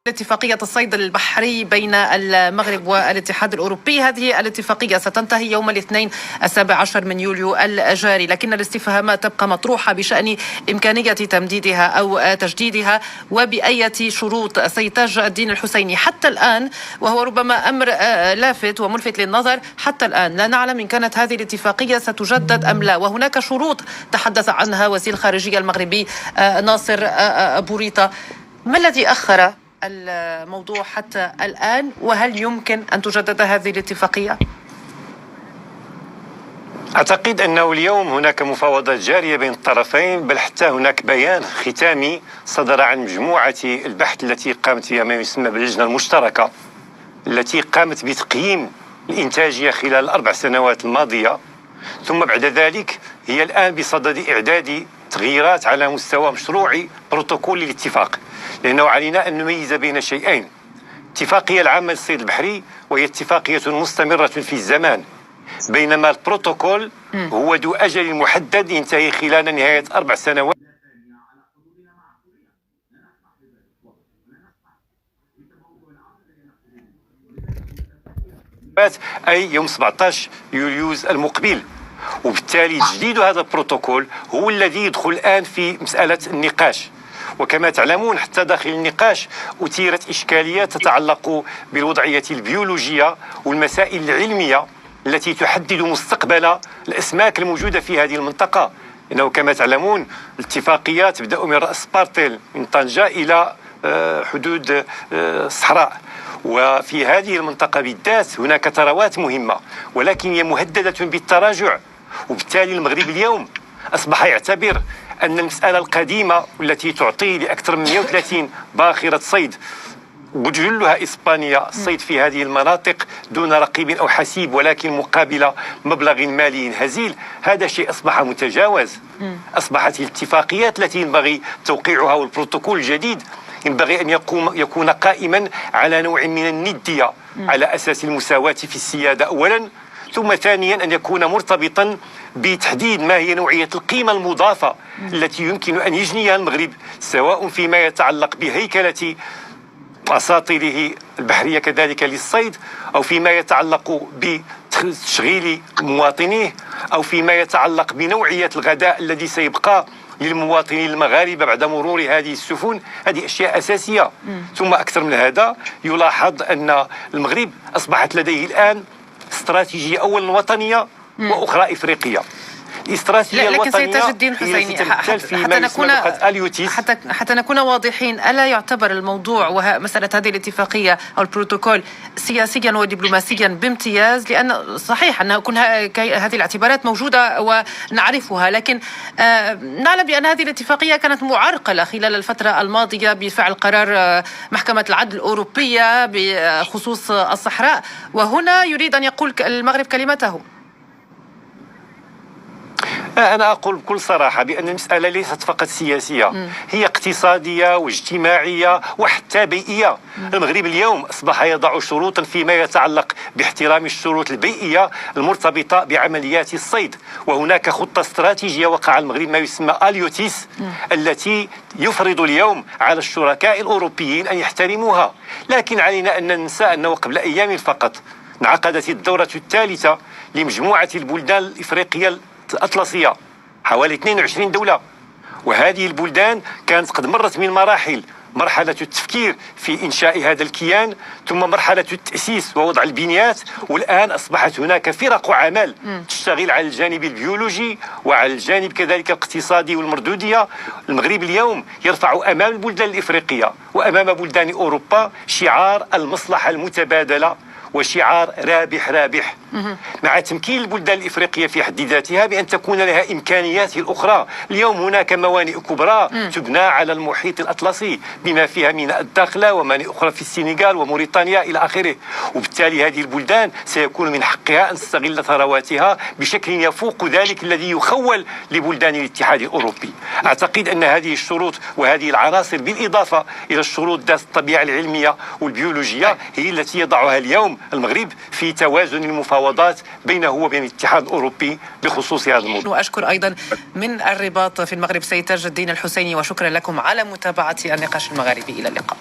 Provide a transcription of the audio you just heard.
اتفاقية الصيد البحري بين المغرب والاتحاد الأوروبي. هذه الاتفاقية ستنتهي يوم الاثنين 17 من يوليو الجاري، لكن الاستفهامات تبقى مطروحة بشأن إمكانية تمديدها أو تجديدها وبأية شروط. سيد تاج الدين الحسيني، حتى الآن، وهو ربما أمر لافت وملفت للنظر، حتى الآن لا نعلم إن كانت هذه الاتفاقية ستجدد أم لا، وهناك شروط تحدث عنها وزير الخارجية المغربي ناصر بوريطة. ما الذي أخر الموضوع حتى الآن، وهل يمكن أن تجدد هذه الاتفاقية؟ أعتقد أنه اليوم هناك مفاوضات جارية بين الطرفين، بل حتى هناك بيان ختامي صدر عن مجموعة البحث التي قامت بها ما يسمى باللجنة المشتركة، التي قامت بتقييم الإنتاجية خلال ال4 سنوات الماضية، ثم بعد ذلك هي الآن بصدد إعداد تغييرات على مستوى مشروع بروتوكول الاتفاق، لأنه علينا أن نميز بين شيئين: اتفاقية العامة للصيد البحري وهي اتفاقية مستمرة في الزمان، بينما البروتوكول هو ذو أجل محدد ينتهي خلال نهاية 4 سنوات، أي يوم 17 يوليوز المقبل. وبالتالي تجديد هذا البروتوكول هو الذي يدخل الآن في مسألة النقاش. وكما تعلمون حتى داخل النقاش أثيرت إشكاليات تتعلق بالوضعية البيولوجية والمسائل العلمية التي تحدد مستقبل الأسماك الموجودة في هذه المنطقة. إنه كما تعلمون الاتفاقيات تبدأ من رأس بارتيل من طنجة إلى حدود الصحراء، وفي هذه المنطقة بالذات هناك ثروات مهمة، ولكن هي مهددة بالتراجع. وبالتالي المغرب اليوم أصبح يعتبر أن المسألة القديمة التي تعطي لأكثر من 130 باخرة صيد وجلها إسبانيا الصيد في هذه المناطق دون رقيب أو حسيب، ولكن مقابل مبلغ مالي هزيل، هذا شيء أصبح متجاوز. أصبحت الاتفاقيات التي ينبغي توقيعها والبروتوكول الجديد ينبغي أن يكون قائما على نوع من الندية على أساس المساواة في السيادة أولا، ثم ثانيا أن يكون مرتبطا بتحديد ما هي نوعية القيمة المضافة التي يمكن أن يجنيها المغرب، سواء فيما يتعلق بهيكلة أساطيله البحرية كذلك للصيد، أو فيما يتعلق بتشغيل مواطنيه، أو فيما يتعلق بنوعية الغذاء الذي سيبقى للمواطنين المغاربة بعد مرور هذه السفن. هذه أشياء أساسية. ثم أكثر من هذا يلاحظ أن المغرب أصبحت لديه الآن استراتيجية أولا وطنية وأخرى إفريقية. الاستراتيجية لكن الوطنية سيد تاج الدين حسيني، حتى نكون واضحين، ألا يعتبر الموضوع ومسألة هذه الاتفاقية أو البروتوكول سياسيا ودبلوماسيا بامتياز؟ لأن صحيح أن كل هذه الاعتبارات موجودة ونعرفها، لكن نعلم بأن هذه الاتفاقية كانت معرقلة خلال الفترة الماضية بفعل قرار محكمة العدل الأوروبية بخصوص الصحراء، وهنا يريد أن يقول المغرب كلمته. أنا أقول بكل صراحة بأن المسألة ليست فقط سياسية، هي اقتصادية واجتماعية وحتى بيئية. المغرب اليوم أصبح يضع شروطا فيما يتعلق باحترام الشروط البيئية المرتبطة بعمليات الصيد، وهناك خطة استراتيجية وقع المغرب ما يسمى اليوتيس التي يفرض اليوم على الشركاء الأوروبيين أن يحترموها. لكن علينا أن ننسى أنه قبل أيام فقط انعقدت الدورة الثالثة لمجموعة البلدان الإفريقية الأطلسية، حوالي 22 دولة، وهذه البلدان كانت قد مرت من مراحل: مرحلة التفكير في إنشاء هذا الكيان، ثم مرحلة التأسيس ووضع البنيات، والآن أصبحت هناك فرق عمل تشتغل على الجانب البيولوجي وعلى الجانب كذلك الاقتصادي والمردودية. المغرب اليوم يرفع أمام البلدان الإفريقية وأمام بلدان أوروبا شعار المصلحة المتبادلة وشعار رابح رابح، مع تمكين البلدان الإفريقية في حد ذاتها بأن تكون لها إمكانيات الأخرى. اليوم هناك موانئ كبرى تبنى على المحيط الأطلسي بما فيها ميناء الداخلة وموانئ أخرى في السنغال وموريتانيا إلى آخره، وبالتالي هذه البلدان سيكون من حقها أن تستغل ثرواتها بشكل يفوق ذلك الذي يخول لبلدان الاتحاد الأوروبي. أعتقد أن هذه الشروط وهذه العناصر بالإضافة إلى الشروط ذات الطبيعة العلمية والبيولوجية هي التي يضعها اليوم المغرب في توازن المفاوضات بينه وبين الاتحاد الأوروبي بخصوص هذا الموضوع. وأشكر أيضا من الرباط في المغرب سيد تاج الدين الحسيني، وشكرا لكم على متابعة النقاش المغاربي. إلى اللقاء.